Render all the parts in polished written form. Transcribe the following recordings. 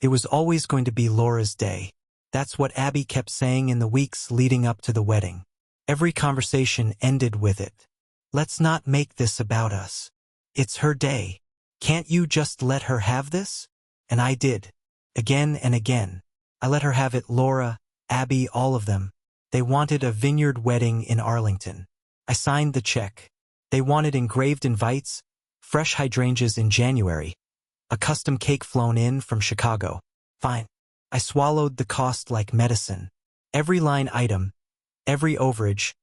It was always going to be Laura's day. That's what Abby kept saying in the weeks leading up to the wedding. Every conversation ended with it. Let's not make this about us. It's her day. Can't you just let her have this? And I did. Again and again. I let her have it. Laura, Abby, all of them. They wanted a vineyard wedding in Arlington. I signed the check. They wanted engraved invites, fresh hydrangeas in January, a custom cake flown in from Chicago. Fine. I swallowed the cost like medicine. Every line item, every overage,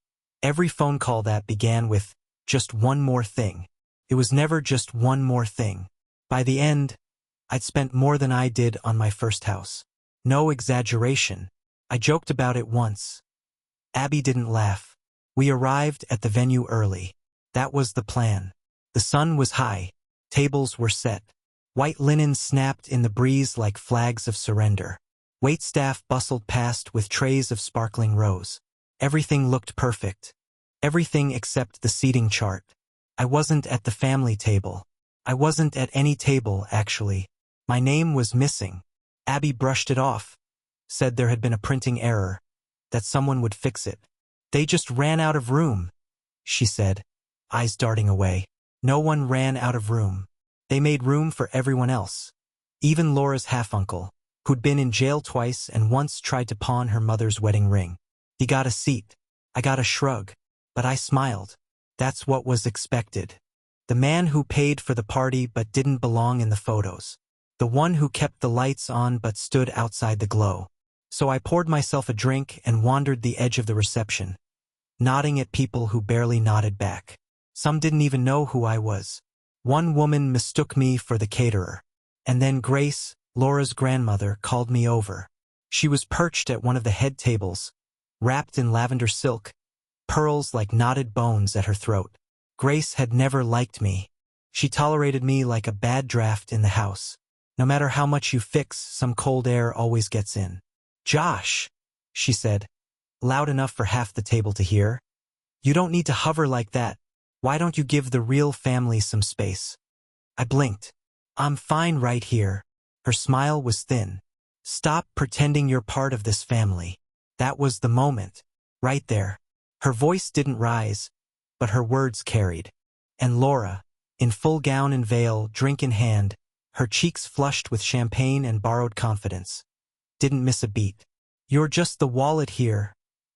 every phone call that began with just one more thing. It was never just one more thing. By the end, I'd spent more than I did on my first house. No exaggeration. I joked about it once. Abby didn't laugh. We arrived at the venue early. That was the plan. The sun was high. Tables were set. White linen snapped in the breeze like flags of surrender. Waitstaff bustled past with trays of sparkling rose. Everything looked perfect. Everything except the seating chart. I wasn't at the family table. I wasn't at any table, actually. My name was missing. Abby brushed it off, said there had been a printing error, that someone would fix it. They just ran out of room, she said, eyes darting away. No one ran out of room. They made room for everyone else. Even Laura's half-uncle, who'd been in jail twice and once tried to pawn her mother's wedding ring. He got a seat. I got a shrug. But I smiled. That's what was expected. The man who paid for the party but didn't belong in the photos. The one who kept the lights on but stood outside the glow. So I poured myself a drink and wandered the edge of the reception, nodding at people who barely nodded back. Some didn't even know who I was. One woman mistook me for the caterer. And then Grace, Laura's grandmother, called me over. She was perched at one of the head tables, wrapped in lavender silk, pearls like knotted bones at her throat. Grace had never liked me. She tolerated me like a bad draft in the house. No matter how much you fix, some cold air always gets in. Josh, she said, loud enough for half the table to hear. You don't need to hover like that. Why don't you give the real family some space? I blinked. I'm fine right here. Her smile was thin. Stop pretending you're part of this family. That was the moment. Right there. Her voice didn't rise, but her words carried. And Laura, in full gown and veil, drink in hand, her cheeks flushed with champagne and borrowed confidence, didn't miss a beat. You're just the wallet here,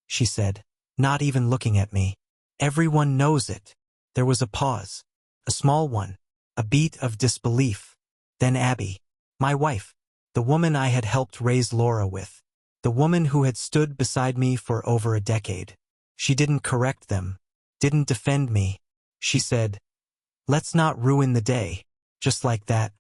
she said, not even looking at me. Everyone knows it. There was a pause, a small one, a beat of disbelief. Then Abby, my wife, the woman I had helped raise Laura with, the woman who had stood beside me for over a decade. She didn't correct them, didn't defend me. She said, let's not ruin the day, just like that.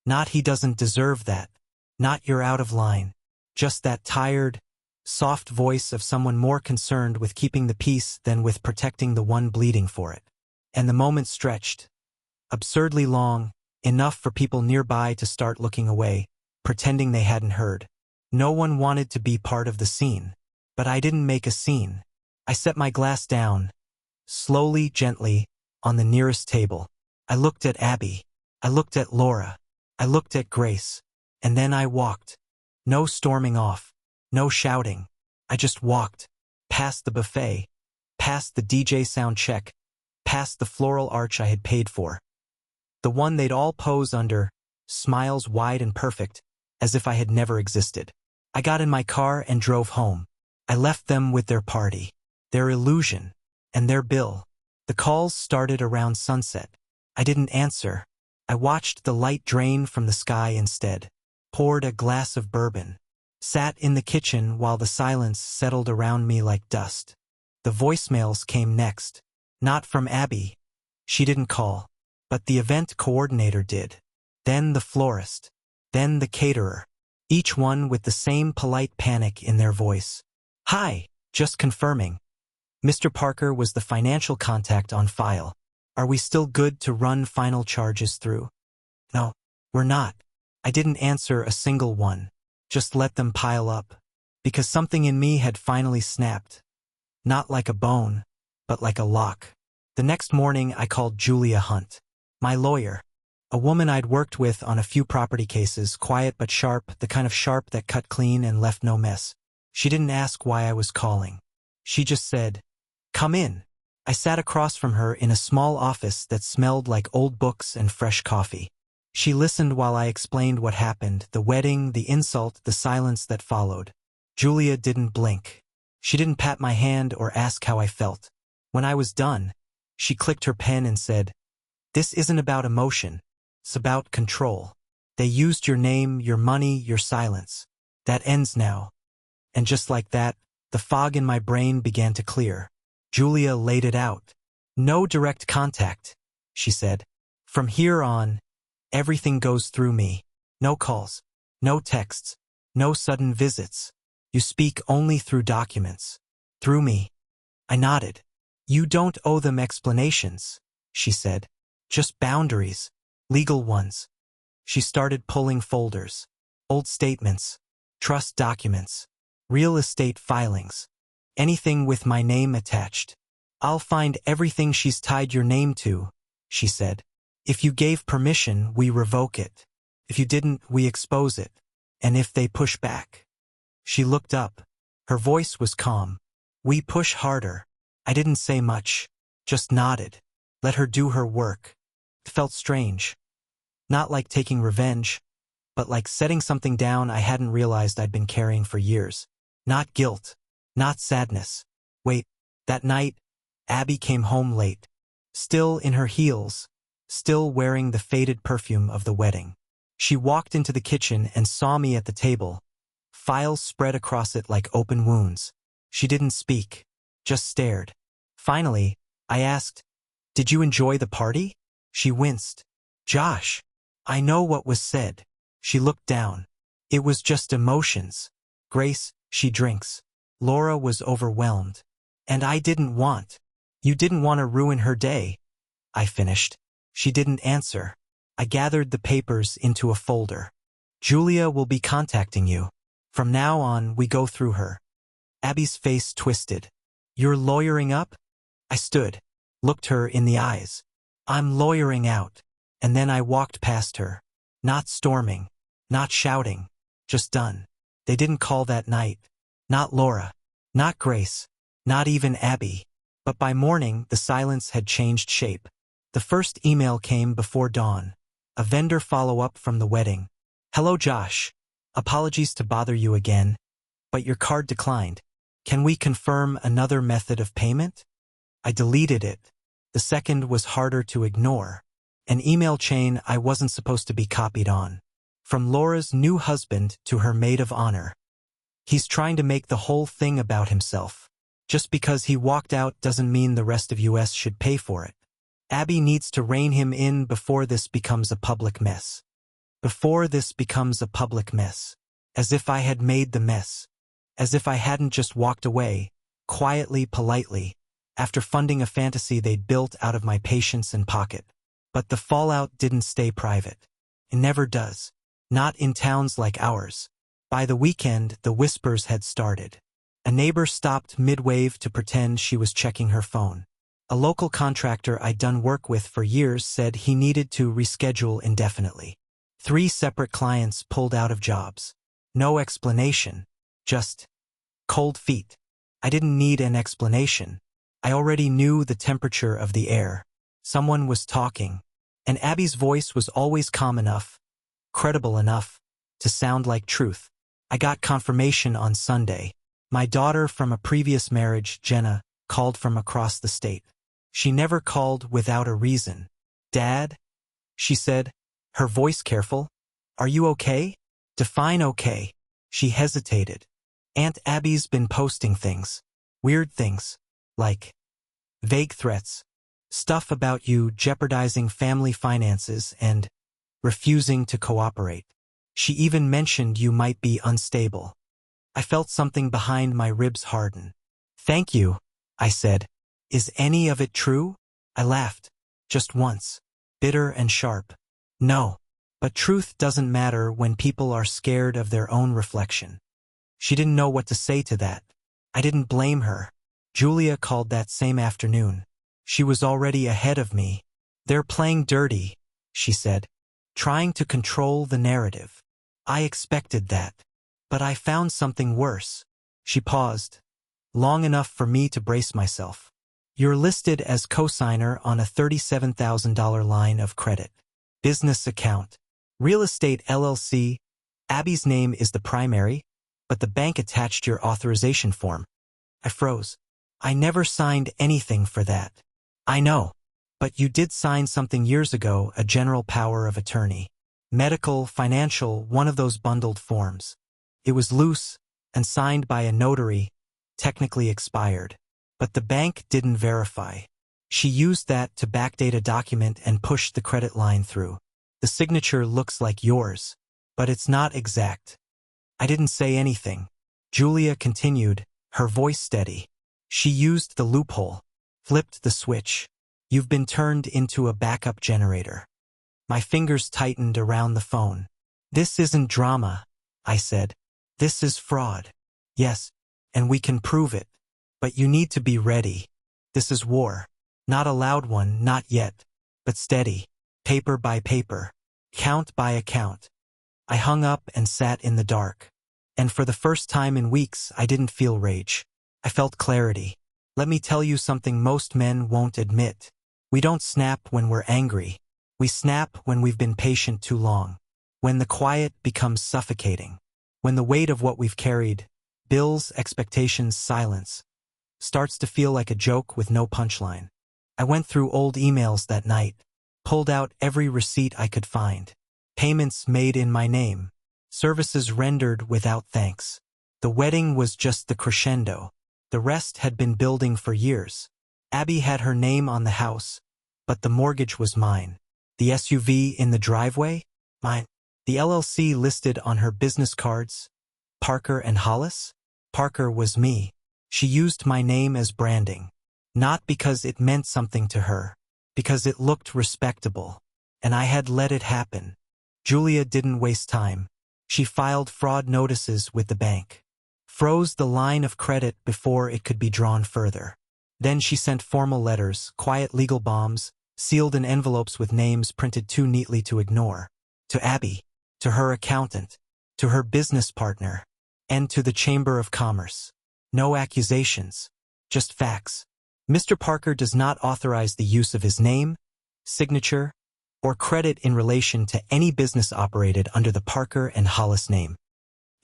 Not he doesn't deserve that. Not you're out of line. Just that tired, soft voice of someone more concerned with keeping the peace than with protecting the one bleeding for it. And the moment stretched, absurdly long, enough for people nearby to start looking away, pretending they hadn't heard. No one wanted to be part of the scene. But I didn't make a scene. I set my glass down, slowly, gently, on the nearest table. I looked at Abby. I looked at Laura. I looked at Grace. And then I walked. No storming off. No shouting. I just walked. Past the buffet. Past the DJ sound check. Past the floral arch I had paid for. The one they'd all pose under, smiles wide and perfect, as if I had never existed. I got in my car and drove home. I left them with their party, their illusion, and their bill. The calls started around sunset. I didn't answer. I watched the light drain from the sky instead, poured a glass of bourbon, sat in the kitchen while the silence settled around me like dust. The voicemails came next. Not from Abby. She didn't call. But the event coordinator did. Then the florist. Then the caterer. Each one with the same polite panic in their voice. Hi, just confirming. Mr. Parker was the financial contact on file. Are we still good to run final charges through? No, we're not. I didn't answer a single one. Just let them pile up. Because something in me had finally snapped. Not like a bone, but like a lock. The next morning I called Julia Hunt, my lawyer. A woman I'd worked with on a few property cases, quiet but sharp, the kind of sharp that cut clean and left no mess. She didn't ask why I was calling. She just said, "Come in." I sat across from her in a small office that smelled like old books and fresh coffee. She listened while I explained what happened, the wedding, the insult, the silence that followed. Julia didn't blink. She didn't pat my hand or ask how I felt. When I was done, she clicked her pen and said, "This isn't about emotion. It's about control. They used your name, your money, your silence. That ends now." And just like that, the fog in my brain began to clear. Julia laid it out. "No direct contact," she said. "From here on, everything goes through me. No calls, no texts, no sudden visits. You speak only through documents. Through me." I nodded. "You don't owe them explanations," she said. "Just boundaries, legal ones." She started pulling folders. Old statements, trust documents, real estate filings, anything with my name attached. "I'll find everything she's tied your name to," she said. "If you gave permission, we revoke it. If you didn't, we expose it. And if they push back." She looked up. Her voice was calm. "We push harder." I didn't say much, just nodded. Let her do her work. It felt strange. Not like taking revenge, but like setting something down I hadn't realized I'd been carrying for years. Not guilt, not sadness. Wait, that night, Abby came home late. Still in her heels, still wearing the faded perfume of the wedding. She walked into the kitchen and saw me at the table, files spread across it like open wounds. She didn't speak, just stared. Finally, I asked, "Did you enjoy the party?" She winced. "Josh, I know what was said." She looked down. "It was just emotions. Grace, she drinks." Laura was overwhelmed. "And I didn't want." "You didn't want to ruin her day," I finished. She didn't answer. I gathered the papers into a folder. "Julia will be contacting you. From now on, we go through her." Abby's face twisted. "You're lawyering up?" I stood, looked her in the eyes. "I'm lawyering out." And then I walked past her. Not storming, not shouting, just done. They didn't call that night. Not Laura, not Grace, not even Abby. But by morning, the silence had changed shape. The first email came before dawn. A vendor follow-up from the wedding. "Hello, Josh. Apologies to bother you again, but your card declined. Can we confirm another method of payment?" I deleted it. The second was harder to ignore. An email chain I wasn't supposed to be copied on. From Laura's new husband to her maid of honor. "He's trying to make the whole thing about himself. Just because he walked out doesn't mean the rest of US should pay for it. Abby needs to rein him in before this becomes a public mess." Before this becomes a public mess. As if I had made the mess. As if I hadn't just walked away, quietly, politely, after funding a fantasy they'd built out of my patience and pocket. But the fallout didn't stay private. It never does. Not in towns like ours. By the weekend, the whispers had started. A neighbor stopped mid-wave to pretend she was checking her phone. A local contractor I'd done work with for years said he needed to reschedule indefinitely. 3 separate clients pulled out of jobs. No explanation. Just cold feet. I didn't need an explanation. I already knew the temperature of the air. Someone was talking, and Abby's voice was always calm enough, credible enough, to sound like truth. I got confirmation on Sunday. My daughter from a previous marriage, Jenna, called from across the state. She never called without a reason. "Dad?" she said, her voice careful. "Are you okay?" Define okay. She hesitated. "Aunt Abby's been posting things. Weird things. Like vague threats. Stuff about you jeopardizing family finances and refusing to cooperate. She even mentioned you might be unstable." I felt something behind my ribs harden. "Thank you," I said. "Is any of it true?" I laughed. Just once. Bitter and sharp. "No. But truth doesn't matter when people are scared of their own reflection." She didn't know what to say to that. I didn't blame her. Julia called that same afternoon. She was already ahead of me. "They're playing dirty," she said. trying to control the narrative. I expected that. But I found something worse. She paused, long enough for me to brace myself. You're listed as cosigner on a $37,000 line of credit. Business account. Real Estate LLC. Abby's name is the primary, but the bank attached your authorization form. I froze. I never signed anything for that. I know. But you did sign something years ago, a general power of attorney. Medical, financial, one of those bundled forms. It was loose and signed by a notary, technically expired. But the bank didn't verify. She used that to backdate a document and push the credit line through. The signature looks like yours, but it's not exact. I didn't say anything. Julia continued, her voice steady. She used the loophole, flipped the switch. You've been turned into a backup generator. My fingers tightened around the phone. This isn't drama, I said. This is fraud. Yes, and we can prove it. But you need to be ready. This is war. Not a loud one, not yet. But steady. Paper by paper. Count by account. I hung up and sat in the dark. And for the first time in weeks, I didn't feel rage. I felt clarity. Let me tell you something most men won't admit. We don't snap when we're angry. We snap when we've been patient too long. When the quiet becomes suffocating. When the weight of what we've carried, bills, expectations, silence, starts to feel like a joke with no punchline. I went through old emails that night, pulled out every receipt I could find. Payments made in my name. Services rendered without thanks. The wedding was just the crescendo. The rest had been building for years. Abby had her name on the house, but the mortgage was mine. The SUV in the driveway? Mine. The LLC listed on her business cards? Parker and Hollis? Parker was me. She used my name as branding. Not because it meant something to her, because it looked respectable. And I had let it happen. Julia didn't waste time. She filed fraud notices with the bank. Froze the line of credit before it could be drawn further. Then she sent formal letters, quiet legal bombs, sealed in envelopes with names printed too neatly to ignore. To Abby, to her accountant, to her business partner, and to the Chamber of Commerce. No accusations, just facts. Mr. Parker does not authorize the use of his name, signature, or credit in relation to any business operated under the Parker and Hollis name.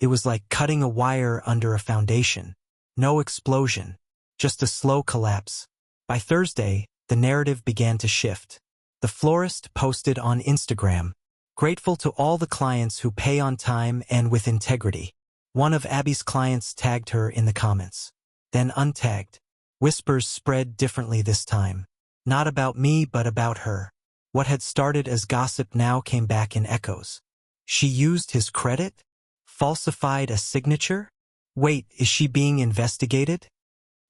It was like cutting a wire under a foundation. No explosion, just a slow collapse. By Thursday, the narrative began to shift. The florist posted on Instagram, grateful to all the clients who pay on time and with integrity. One of Abby's clients tagged her in the comments, then untagged. Whispers spread differently this time. Not about me, but about her. What had started as gossip now came back in echoes. She used his credit? Falsified a signature? Wait, is she being investigated?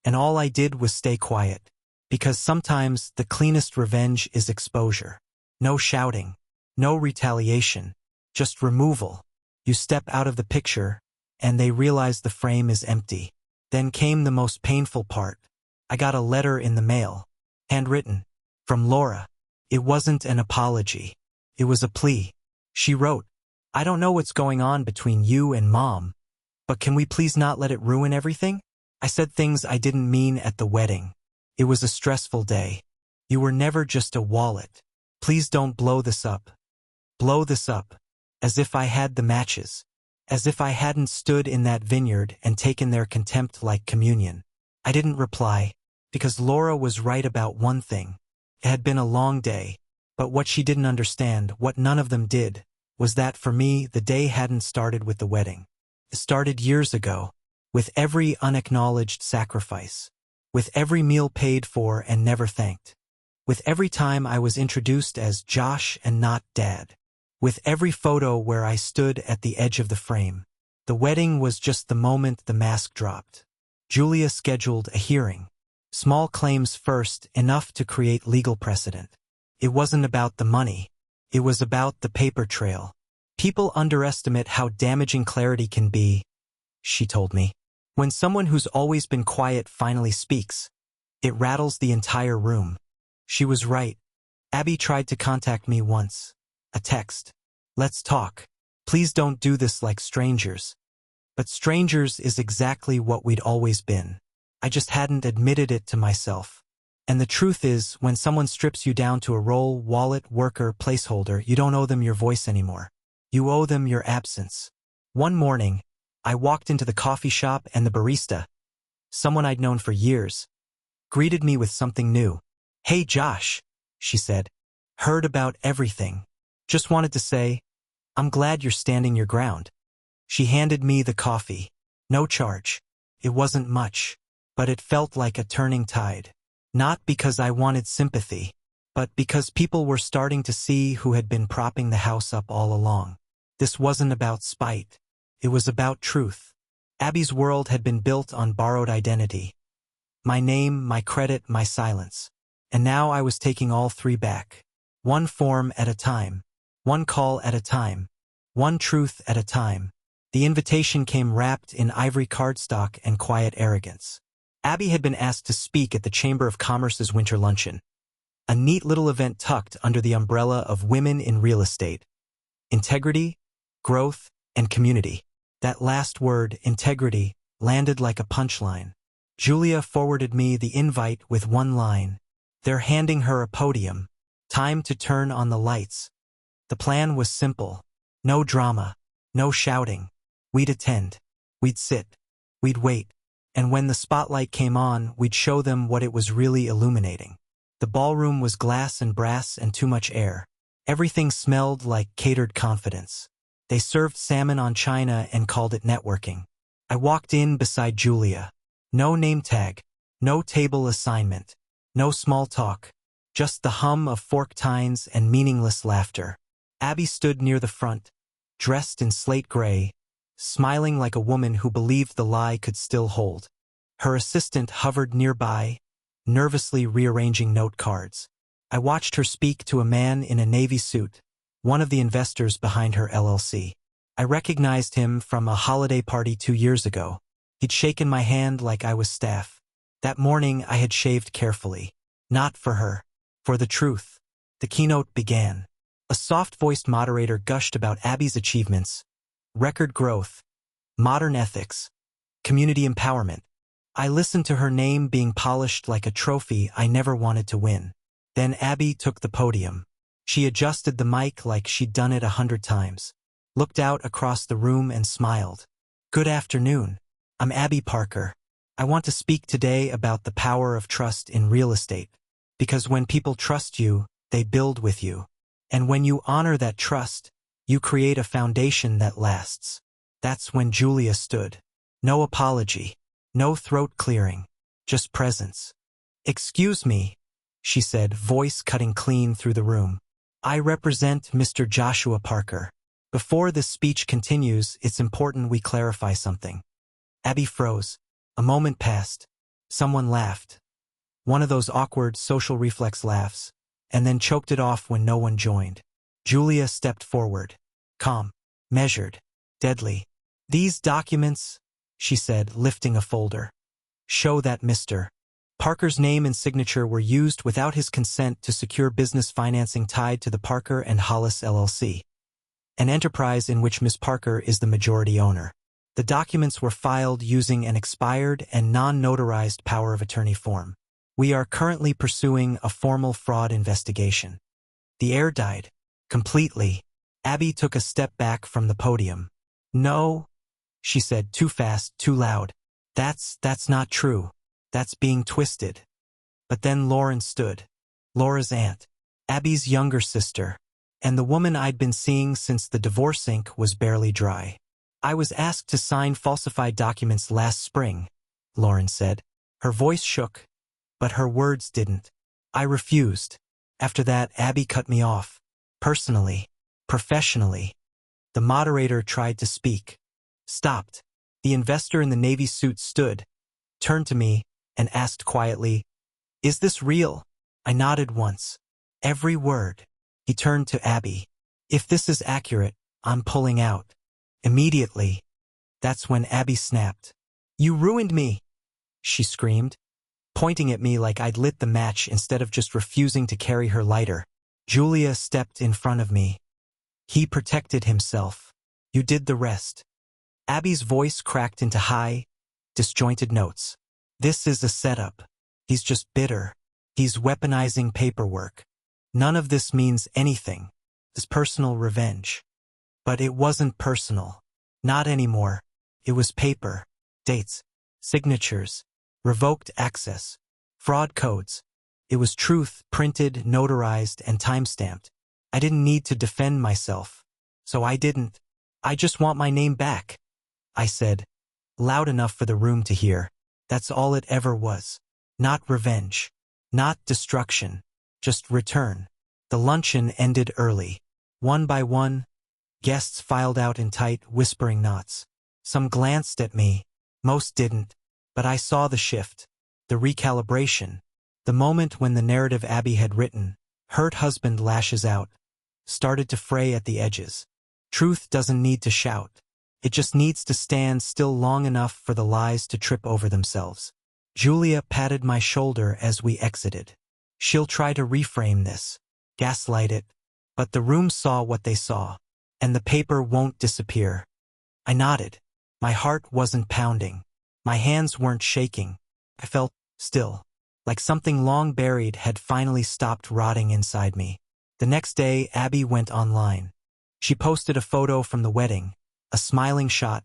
And all I did was stay quiet. Because sometimes the cleanest revenge is exposure. No shouting. No retaliation. Just removal. You step out of the picture, and they realize the frame is empty. Then came the most painful part. I got a letter in the mail. Handwritten. From Laura. It wasn't an apology. It was a plea. She wrote, I don't know what's going on between you and Mom, but can we please not let it ruin everything? I said things I didn't mean at the wedding. It was a stressful day. You were never just a wallet. Please don't blow this up. Blow this up. As if I had the matches. As if I hadn't stood in that vineyard and taken their contempt like communion. I didn't reply, because Laura was right about one thing. It had been a long day, but what she didn't understand, what none of them did, was that for me, the day hadn't started with the wedding. It started years ago, with every unacknowledged sacrifice, with every meal paid for and never thanked, with every time I was introduced as Josh and not Dad, with every photo where I stood at the edge of the frame. The wedding was just the moment the mask dropped. Julia scheduled a hearing. Small claims first, enough to create legal precedent. It wasn't about the money. It was about the paper trail. People underestimate how damaging clarity can be, she told me. When someone who's always been quiet finally speaks, it rattles the entire room. She was right. Abby tried to contact me once. A text. Let's talk. Please don't do this like strangers. But strangers is exactly what we'd always been. I just hadn't admitted it to myself. And the truth is, when someone strips you down to a role, wallet, worker, placeholder, you don't owe them your voice anymore. You owe them your absence. One morning, I walked into the coffee shop and the barista, someone I'd known for years, greeted me with something new. "Hey Josh," she said. "Heard about everything. Just wanted to say, I'm glad you're standing your ground." She handed me the coffee. No charge. It wasn't much, but it felt like a turning tide. Not because I wanted sympathy, but because people were starting to see who had been propping the house up all along. This wasn't about spite. It was about truth. Abby's world had been built on borrowed identity. My name, my credit, my silence. And now I was taking all three back. One form at a time. One call at a time. One truth at a time. The invitation came wrapped in ivory cardstock and quiet arrogance. Abby had been asked to speak at the Chamber of Commerce's winter luncheon, a neat little event tucked under the umbrella of women in real estate. Integrity, growth, and community. That last word, integrity, landed like a punchline. Julia forwarded me the invite with one line. They're handing her a podium. Time to turn on the lights. The plan was simple. No drama. No shouting. We'd attend. We'd sit. We'd wait. And when the spotlight came on, we'd show them what it was really illuminating. The ballroom was glass and brass and too much air. Everything smelled like catered confidence. They served salmon on china and called it networking. I walked in beside Julia. No name tag. No table assignment. No small talk. Just the hum of fork tines and meaningless laughter. Abby stood near the front, dressed in slate gray, smiling like a woman who believed the lie could still hold. Her assistant hovered nearby, nervously rearranging note cards. I watched her speak to a man in a navy suit, one of the investors behind her LLC. I recognized him from a holiday party 2 years ago. He'd shaken my hand like I was staff. That morning I had shaved carefully. Not for her. For the truth. The keynote began. A soft-voiced moderator gushed about Abby's achievements, record growth, modern ethics, community empowerment. I listened to her name being polished like a trophy I never wanted to win. Then Abby took the podium. She adjusted the mic like she'd done it 100 times, looked out across the room and smiled. "Good afternoon. I'm Abby Parker. I want to speak today about the power of trust in real estate. Because when people trust you, they build with you. And when you honor that trust, you create a foundation that lasts." That's when Julia stood. No apology. No throat clearing. Just presence. "Excuse me," she said, voice cutting clean through the room. "I represent Mr. Joshua Parker. Before this speech continues, it's important we clarify something." Abby froze. A moment passed. Someone laughed. One of those awkward social reflex laughs, and then choked it off when no one joined. Julia stepped forward. Calm. Measured. Deadly. "These documents," she said, lifting a folder, "show that Mr. Parker's name and signature were used without his consent to secure business financing tied to the Parker and Hollis LLC, an enterprise in which Ms. Parker is the majority owner. The documents were filed using an expired and non-notarized power of attorney form. We are currently pursuing a formal fraud investigation." The air died. Completely. Abby took a step back from the podium. "No," she said, too fast, too loud. That's not true. That's being twisted." But then Lauren stood. Laura's aunt. Abby's younger sister. And the woman I'd been seeing since the divorce ink was barely dry. "I was asked to sign falsified documents last spring," Lauren said. Her voice shook, but her words didn't. "I refused." After that, Abby cut me off. Personally. Professionally. The moderator tried to speak. Stopped. The investor in the navy suit stood, turned to me, and asked quietly, "Is this real?" I nodded once. "Every word." He turned to Abby. "If this is accurate, I'm pulling out." Immediately. That's when Abby snapped. "You ruined me!" she screamed, pointing at me like I'd lit the match instead of just refusing to carry her lighter. Julia stepped in front of me. He protected himself. You did the rest. Abby's voice cracked into high, disjointed notes. This is a setup. He's just bitter. He's weaponizing paperwork. None of this means anything. It's personal revenge. But it wasn't personal. Not anymore. It was paper, dates, signatures, revoked access, fraud codes. It was truth, printed, notarized, and time-stamped. I didn't need to defend myself. So I didn't. I just want my name back, I said, loud enough for the room to hear. That's all it ever was. Not revenge. Not destruction. Just return. The luncheon ended early. One by one, guests filed out in tight, whispering knots. Some glanced at me. Most didn't. But I saw the shift. The recalibration. The moment when the narrative Abby had written, hurt husband lashes out, started to fray at the edges. Truth doesn't need to shout. It just needs to stand still long enough for the lies to trip over themselves. Julia patted my shoulder as we exited. She'll try to reframe this, gaslight it, but the room saw what they saw, and the paper won't disappear. I nodded. My heart wasn't pounding. My hands weren't shaking. I felt still, like something long buried had finally stopped rotting inside me. The next day, Abby went online. She posted a photo from the wedding, a smiling shot,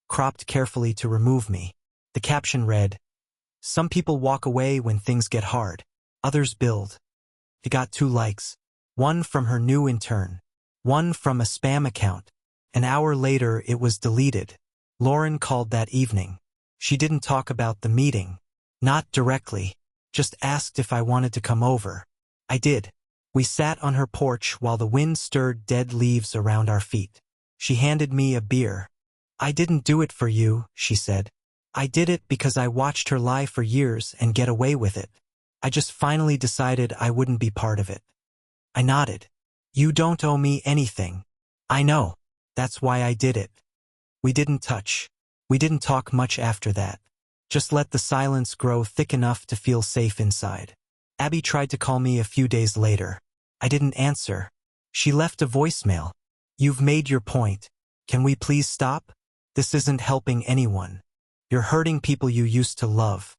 cropped carefully to remove me. The caption read, "Some people walk away when things get hard. Others build." It got 2 likes. One from her new intern. One from a spam account. An hour later, it was deleted. Lauren called that evening. She didn't talk about the meeting. Not directly. Just asked if I wanted to come over. I did. We sat on her porch while the wind stirred dead leaves around our feet. She handed me a beer. "I didn't do it for you," she said. "I did it because I watched her lie for years and get away with it. I just finally decided I wouldn't be part of it." I nodded. "You don't owe me anything." "I know. That's why I did it." We didn't touch. We didn't talk much after that. Just let the silence grow thick enough to feel safe inside. Abby tried to call me a few days later. I didn't answer. She left a voicemail. "You've made your point. Can we please stop? This isn't helping anyone. You're hurting people you used to love."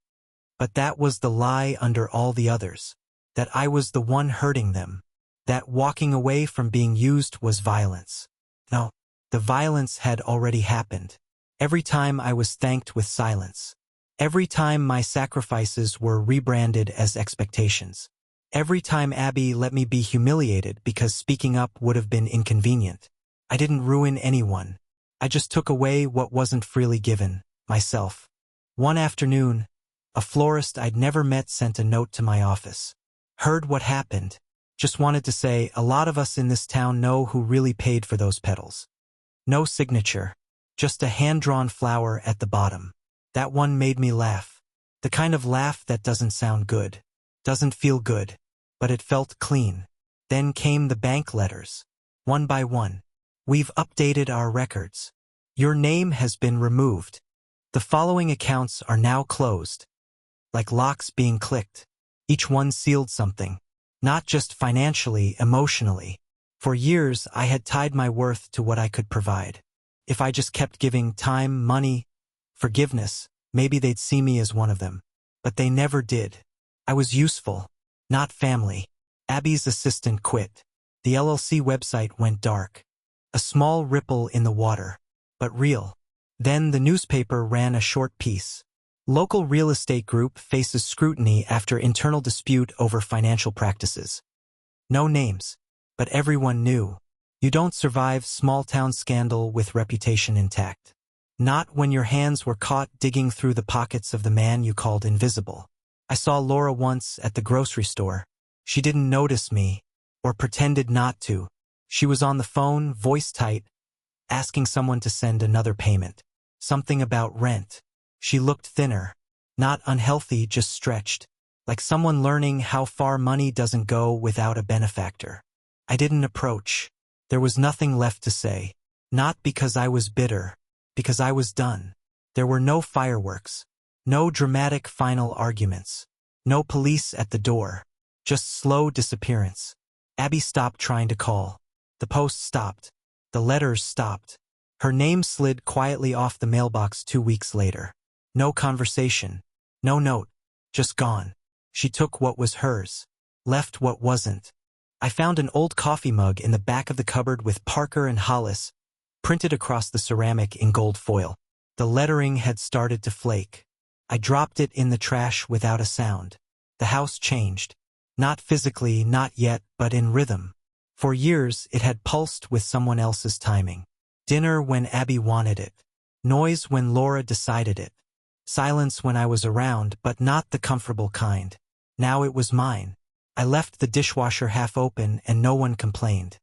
But that was the lie under all the others. That I was the one hurting them. That walking away from being used was violence. No, the violence had already happened. Every time I was thanked with silence. Every time my sacrifices were rebranded as expectations. Every time Abby let me be humiliated because speaking up would have been inconvenient. I didn't ruin anyone. I just took away what wasn't freely given, myself. One afternoon, a florist I'd never met sent a note to my office. Heard what happened. Just wanted to say, a lot of us in this town know who really paid for those petals. No signature. Just a hand-drawn flower at the bottom. That one made me laugh. The kind of laugh that doesn't sound good. Doesn't feel good. But it felt clean. Then came the bank letters. One by one. "We've updated our records. Your name has been removed. The following accounts are now closed." Like locks being clicked. Each one sealed something. Not just financially, emotionally. For years, I had tied my worth to what I could provide. If I just kept giving time, money, forgiveness, maybe they'd see me as one of them. But they never did. I was useful, not family. Abby's assistant quit. The LLC website went dark. A small ripple in the water, but real. Then the newspaper ran a short piece. Local real estate group faces scrutiny after internal dispute over financial practices. No names, but everyone knew. You don't survive small-town scandal with reputation intact. Not when your hands were caught digging through the pockets of the man you called invisible. I saw Laura once at the grocery store. She didn't notice me, or pretended not to. She was on the phone, voice tight, asking someone to send another payment. Something about rent. She looked thinner. Not unhealthy, just stretched. Like someone learning how far money doesn't go without a benefactor. I didn't approach. There was nothing left to say. Not because I was bitter. Because I was done. There were no fireworks. No dramatic final arguments. No police at the door. Just slow disappearance. Abby stopped trying to call. The post stopped. The letters stopped. Her name slid quietly off the mailbox 2 weeks later. No conversation. No note. Just gone. She took what was hers. Left what wasn't. I found an old coffee mug in the back of the cupboard with Parker and Hollis printed across the ceramic in gold foil. The lettering had started to flake. I dropped it in the trash without a sound. The house changed. Not physically, not yet, but in rhythm. For years, it had pulsed with someone else's timing. Dinner when Abby wanted it. Noise when Laura decided it. Silence when I was around, but not the comfortable kind. Now it was mine. I left the dishwasher half open and no one complained.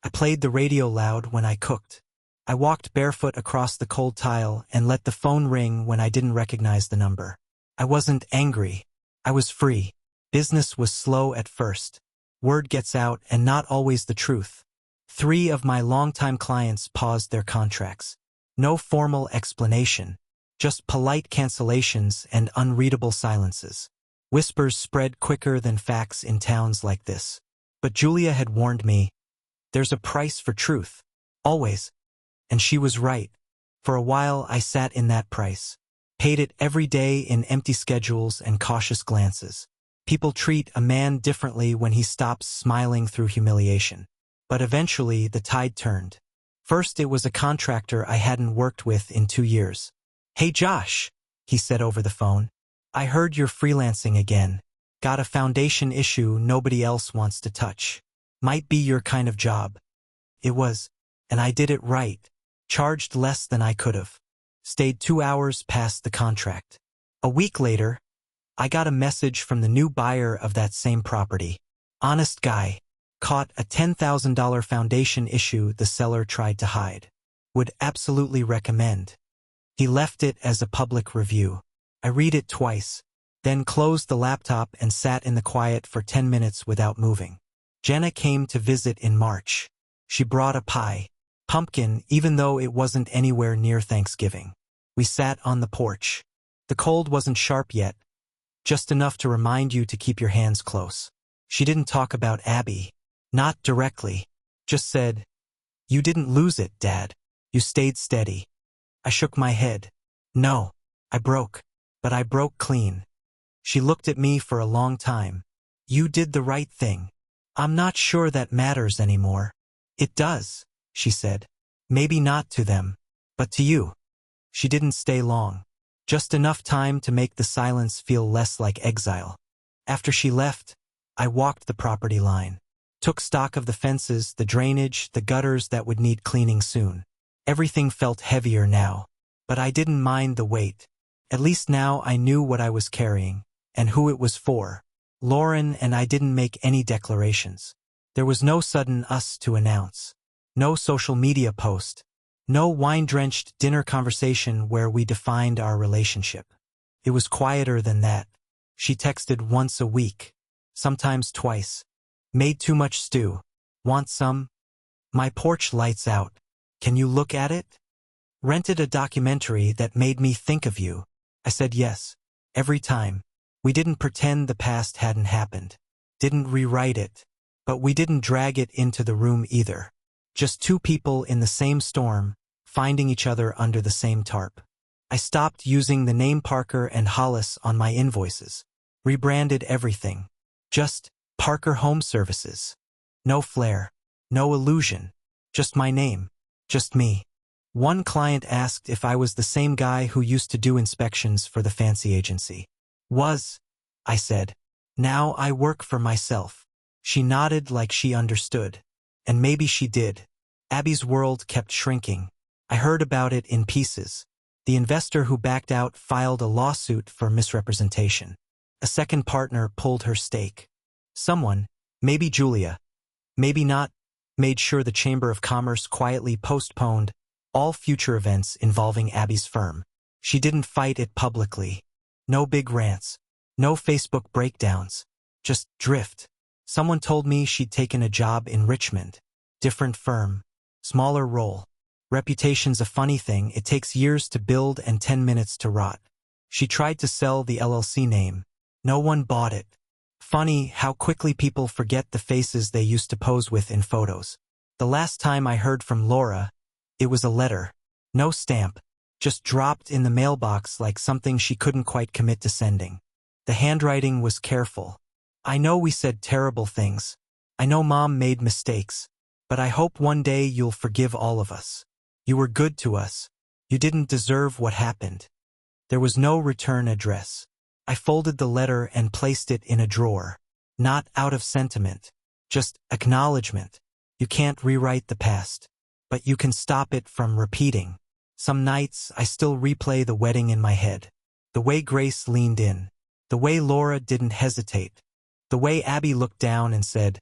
I played the radio loud when I cooked. I walked barefoot across the cold tile and let the phone ring when I didn't recognize the number. I wasn't angry. I was free. Business was slow at first. Word gets out and not always the truth. 3 of my longtime clients paused their contracts. No formal explanation. Just polite cancellations and unreadable silences. Whispers spread quicker than facts in towns like this. But Julia had warned me, there's a price for truth. Always. And she was right. For a while I sat in that price. Paid it every day in empty schedules and cautious glances. People treat a man differently when he stops smiling through humiliation. But eventually the tide turned. First it was a contractor I hadn't worked with in 2 years. "Hey Josh," he said over the phone. "I heard you're freelancing again. Got a foundation issue nobody else wants to touch. Might be your kind of job." It was, and I did it right. Charged less than I could have. Stayed 2 hours past the contract. A week later, I got a message from the new buyer of that same property. Honest guy. Caught a $10,000 foundation issue the seller tried to hide. Would absolutely recommend. He left it as a public review. I read it twice, then closed the laptop and sat in the quiet for 10 minutes without moving. Jenna came to visit in March. She brought a pie. Pumpkin, even though it wasn't anywhere near Thanksgiving. We sat on the porch. The cold wasn't sharp yet, just enough to remind you to keep your hands close. She didn't talk about Abby. Not directly. Just said, "You didn't lose it, Dad. You stayed steady." I shook my head. "No, I broke. But I broke clean." She looked at me for a long time. "You did the right thing." "I'm not sure that matters anymore." "It does," she said. "Maybe not to them, but to you." She didn't stay long. Just enough time to make the silence feel less like exile. After she left, I walked the property line. Took stock of the fences, the drainage, the gutters that would need cleaning soon. Everything felt heavier now, but I didn't mind the weight. At least now I knew what I was carrying, and who it was for. Lauren and I didn't make any declarations. There was no sudden us to announce. No social media post. No wine-drenched dinner conversation where we defined our relationship. It was quieter than that. She texted once a week. Sometimes twice. "Made too much stew. Want some? My porch lights out. Can you look at it? Rented a documentary that made me think of you." I said yes. Every time. We didn't pretend the past hadn't happened. Didn't rewrite it. But we didn't drag it into the room either. Just 2 people in the same storm, finding each other under the same tarp. I stopped using the name Parker and Hollis on my invoices. Rebranded everything. Just Parker Home Services. No flair. No illusion. Just my name. Just me. One client asked if I was the same guy who used to do inspections for the fancy agency. "Was," I said. "Now I work for myself." She nodded like she understood. And maybe she did. Abby's world kept shrinking. I heard about it in pieces. The investor who backed out filed a lawsuit for misrepresentation. A second partner pulled her stake. Someone, maybe Julia, maybe not, made sure the Chamber of Commerce quietly postponed all future events involving Abby's firm. She didn't fight it publicly. No big rants. No Facebook breakdowns. Just drift. Someone told me she'd taken a job in Richmond. Different firm. Smaller role. Reputation's a funny thing. It takes years to build and 10 minutes to rot. She tried to sell the LLC name. No one bought it. Funny how quickly people forget the faces they used to pose with in photos. The last time I heard from Laura, it was a letter. No stamp. Just dropped in the mailbox like something she couldn't quite commit to sending. The handwriting was careful. I know we said terrible things. I know Mom made mistakes. But I hope one day you'll forgive all of us. You were good to us. You didn't deserve what happened. There was no return address. I folded the letter and placed it in a drawer. Not out of sentiment. Just acknowledgement. You can't rewrite the past. But you can stop it from repeating. Some nights I still replay the wedding in my head. The way Grace leaned in. The way Laura didn't hesitate. The way Abby looked down and said,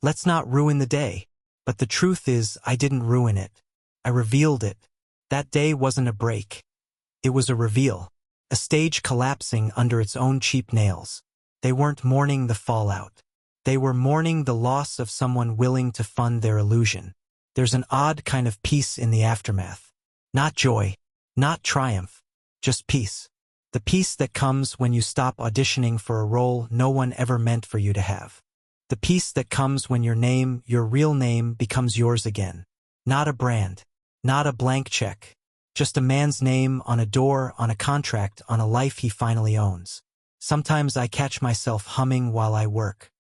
"Let's not ruin the day." But the truth is, I didn't ruin it. I revealed it. That day wasn't a break. It was a reveal. A stage collapsing under its own cheap nails. They weren't mourning the fallout. They were mourning the loss of someone willing to fund their illusion. There's an odd kind of peace in the aftermath. Not joy. Not triumph. Just peace. The peace that comes when you stop auditioning for a role no one ever meant for you to have. The peace that comes when your name, your real name, becomes yours again. Not a brand. Not a blank check. Just a man's name on a door, on a contract, on a life he finally owns. Sometimes I catch myself humming while I work.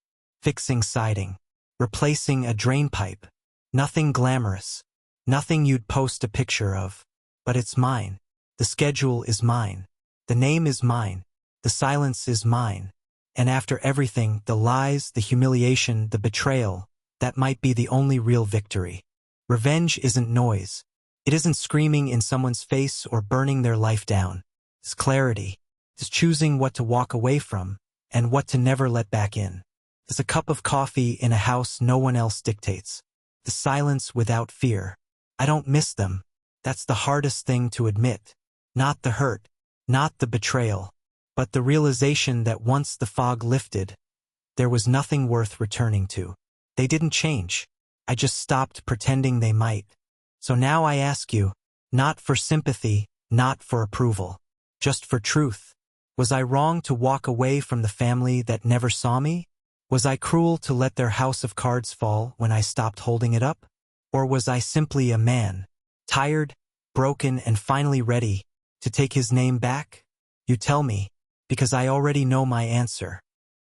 Fixing siding. Replacing a drain pipe. Nothing glamorous. Nothing you'd post a picture of. But it's mine. The schedule is mine. The name is mine. The silence is mine. And after everything, the lies, the humiliation, the betrayal, that might be the only real victory. Revenge isn't noise. It isn't screaming in someone's face or burning their life down. It's clarity. It's choosing what to walk away from and what to never let back in. It's a cup of coffee in a house no one else dictates. The silence without fear. I don't miss them. That's the hardest thing to admit. Not the hurt. Not the betrayal. But the realization that once the fog lifted, there was nothing worth returning to. They didn't change. I just stopped pretending they might. So now I ask you, not for sympathy, not for approval, just for truth. Was I wrong to walk away from the family that never saw me? Was I cruel to let their house of cards fall when I stopped holding it up? Or was I simply a man, tired, broken, and finally ready to take his name back? You tell me, because I already know my answer.